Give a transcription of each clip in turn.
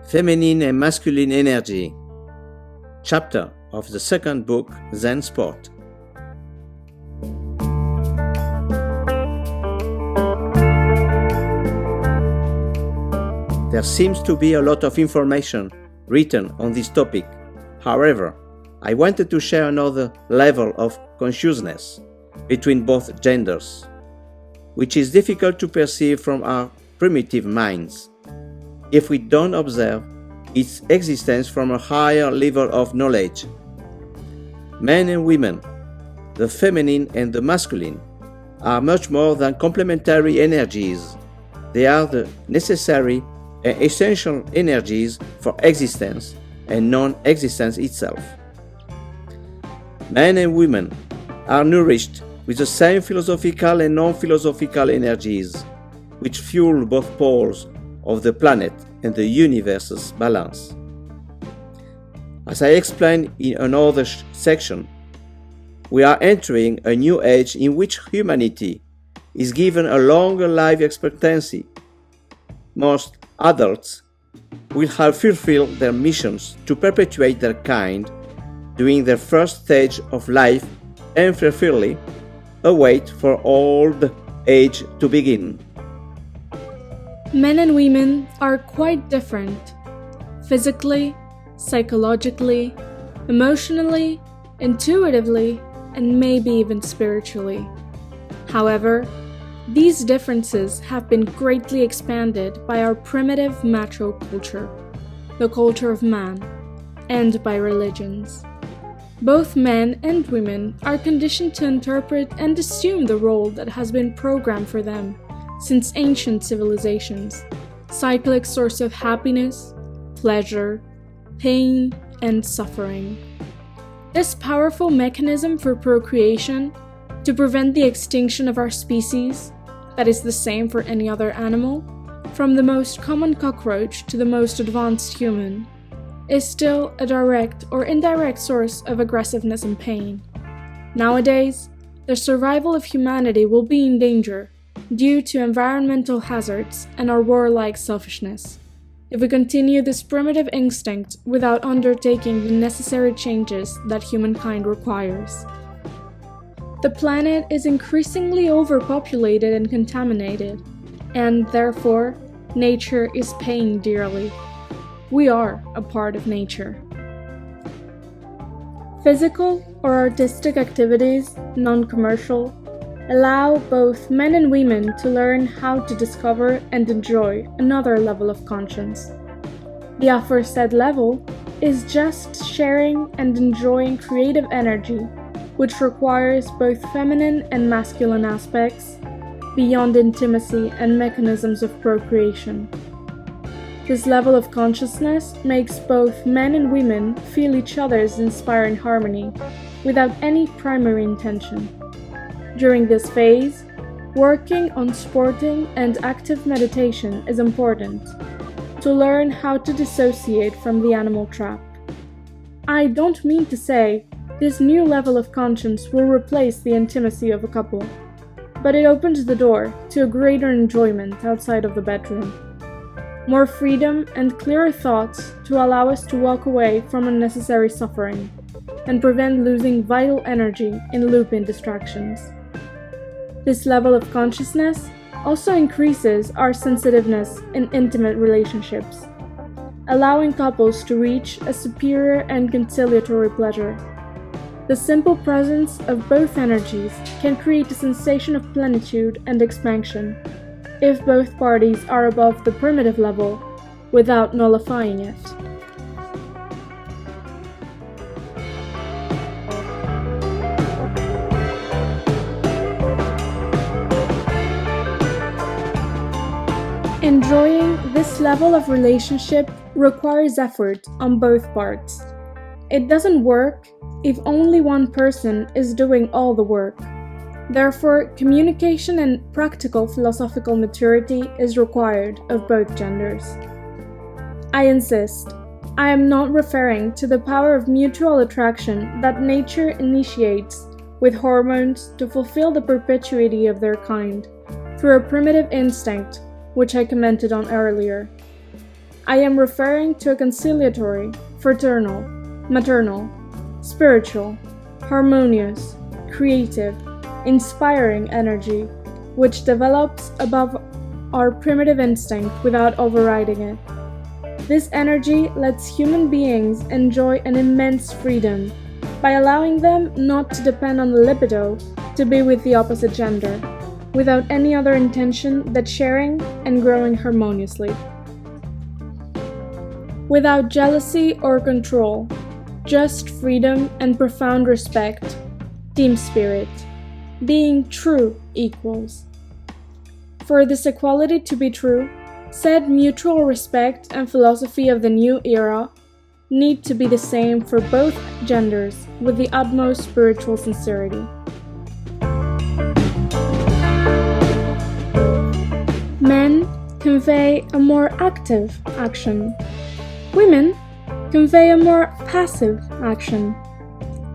Feminine and Masculine Energy, chapter of the second book, Zen Sport. There seems to be a lot of information written on this topic. However, I wanted to share another level of consciousness between both genders, which is difficult to perceive from our primitive minds if we don't observe its existence from a higher level of knowledge. Men and women, the feminine and the masculine, are much more than complementary energies. They are the necessary and essential energies for existence and non-existence itself. Men and women are nourished with the same philosophical and non-philosophical energies, which fuel both poles of the planet and the universe's balance. As I explained in another section, we are entering a new age in which humanity is given a longer life expectancy. Most adults will have fulfilled their missions to perpetuate their kind during their first stage of life and fulfillingly await for old age to begin. Men and women are quite different, physically, psychologically, emotionally, intuitively, and maybe even spiritually. However, these differences have been greatly expanded by our primitive macho culture, the culture of man, and by religions. Both men and women are conditioned to interpret and assume the role that has been programmed for them since ancient civilizations, cyclic source of happiness, pleasure, pain, and suffering. This powerful mechanism for procreation to prevent the extinction of our species, that is the same for any other animal, from the most common cockroach to the most advanced human, is still a direct or indirect source of aggressiveness and pain. Nowadays, the survival of humanity will be in danger due to environmental hazards and our warlike selfishness, if we continue this primitive instinct without undertaking the necessary changes that humankind requires. The planet is increasingly overpopulated and contaminated, and therefore, nature is paying dearly. We are a part of nature. Physical or artistic activities, non-commercial, allow both men and women to learn how to discover and enjoy another level of conscience. The aforesaid level is just sharing and enjoying creative energy, which requires both feminine and masculine aspects, beyond intimacy and mechanisms of procreation. This level of consciousness makes both men and women feel each other's inspiring harmony, without any primary intention. During this phase, working on sporting and active meditation is important, to learn how to dissociate from the animal trap. I don't mean to say this new level of conscience will replace the intimacy of a couple, but it opens the door to a greater enjoyment outside of the bedroom. More freedom and clearer thoughts to allow us to walk away from unnecessary suffering and prevent losing vital energy in looping distractions. This level of consciousness also increases our sensitiveness in intimate relationships, allowing couples to reach a superior and conciliatory pleasure. The simple presence of both energies can create a sensation of plenitude and expansion, if both parties are above the primitive level, without nullifying it. Enjoying this level of relationship requires effort on both parts. It doesn't work if only one person is doing all the work. Therefore, communication and practical philosophical maturity is required of both genders. I insist, I am not referring to the power of mutual attraction that nature initiates with hormones to fulfill the perpetuity of their kind, through a primitive instinct, which I commented on earlier. I am referring to a conciliatory, fraternal, maternal, spiritual, harmonious, creative, inspiring energy, which develops above our primitive instinct without overriding it. This energy lets human beings enjoy an immense freedom by allowing them not to depend on the libido to be with the opposite gender, without any other intention than sharing and growing harmoniously. Without jealousy or control, just freedom and profound respect, team spirit, being true equals. For this equality to be true, said mutual respect and philosophy of the new era need to be the same for both genders with the utmost spiritual sincerity. Men convey a more active action. Women convey a more passive action.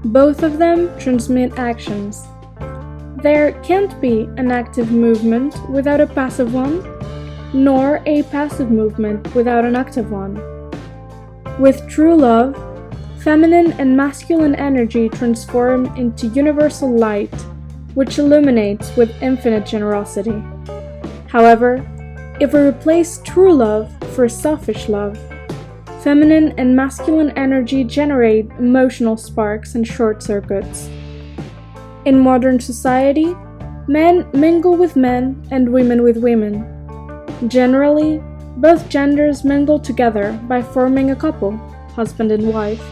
Both of them transmit actions. There can't be an active movement without a passive one, nor a passive movement without an active one. With true love, feminine and masculine energy transform into universal light, which illuminates with infinite generosity. However, if we replace true love for selfish love, feminine and masculine energy generate emotional sparks and short circuits. In modern society, men mingle with men and women with women. Generally, both genders mingle together by forming a couple, husband and wife,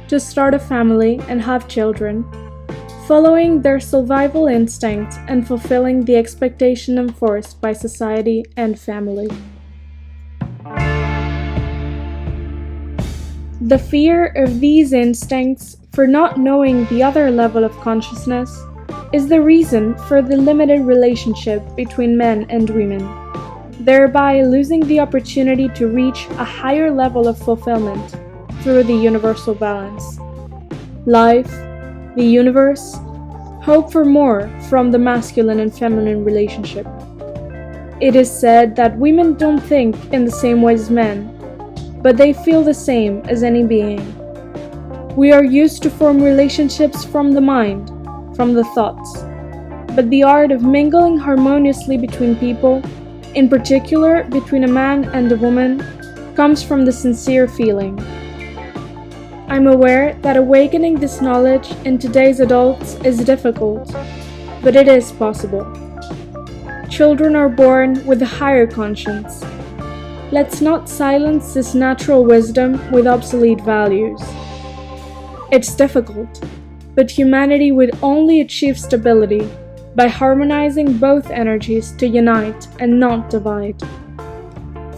to start a family and have children, following their survival instinct and fulfilling the expectation enforced by society and family. The fear of these instincts for not knowing the other level of consciousness is the reason for the limited relationship between men and women, thereby losing the opportunity to reach a higher level of fulfillment through the universal balance. Life, the universe, hope for more from the masculine and feminine relationship. It is said that women don't think in the same way as men, but they feel the same as any being. We are used to form relationships from the mind, from the thoughts, but the art of mingling harmoniously between people, in particular between a man and a woman, comes from the sincere feeling. I'm aware that awakening this knowledge in today's adults is difficult, but it is possible. Children are born with a higher conscience. Let's not silence this natural wisdom with obsolete values. It's difficult, but humanity would only achieve stability by harmonizing both energies to unite and not divide.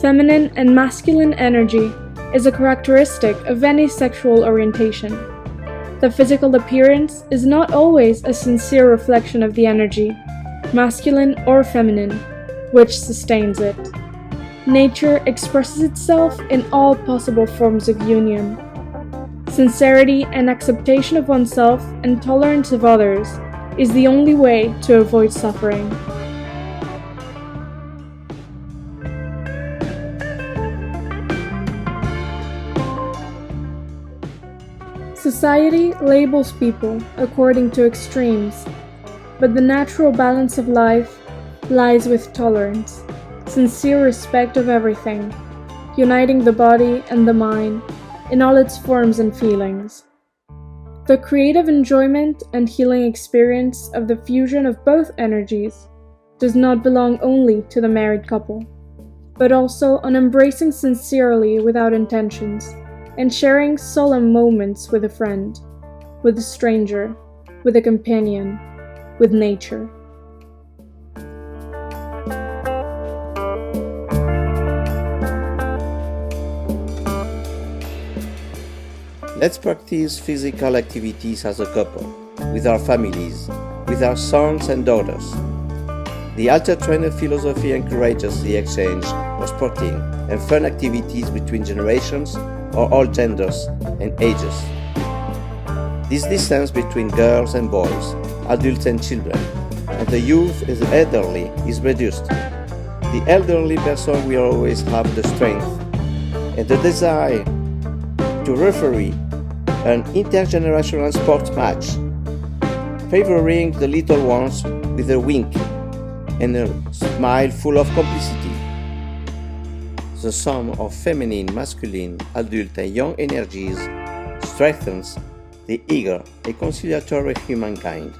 Feminine and masculine energy is a characteristic of any sexual orientation. The physical appearance is not always a sincere reflection of the energy, masculine or feminine, which sustains it. Nature expresses itself in all possible forms of union. Sincerity and acceptation of oneself and tolerance of others is the only way to avoid suffering. Society labels people according to extremes, but the natural balance of life lies with tolerance, sincere respect of everything, uniting the body and the mind in all its forms and feelings. The creative enjoyment and healing experience of the fusion of both energies does not belong only to the married couple, but also on embracing sincerely without intentions, and sharing solemn moments with a friend, with a stranger, with a companion, with nature. Let's practice physical activities as a couple, with our families, with our sons and daughters. The AtelTrainer philosophy encourages the exchange of sporting and fun activities between generations or all genders and ages. This distance between girls and boys, adults and children, and the youth and the elderly is reduced. The elderly person will always have the strength and the desire to referee an intergenerational sports match, favoring the little ones with a wink and a smile full of complicity. The sum of feminine, masculine, adult and young energies strengthens the eager and conciliatory humankind.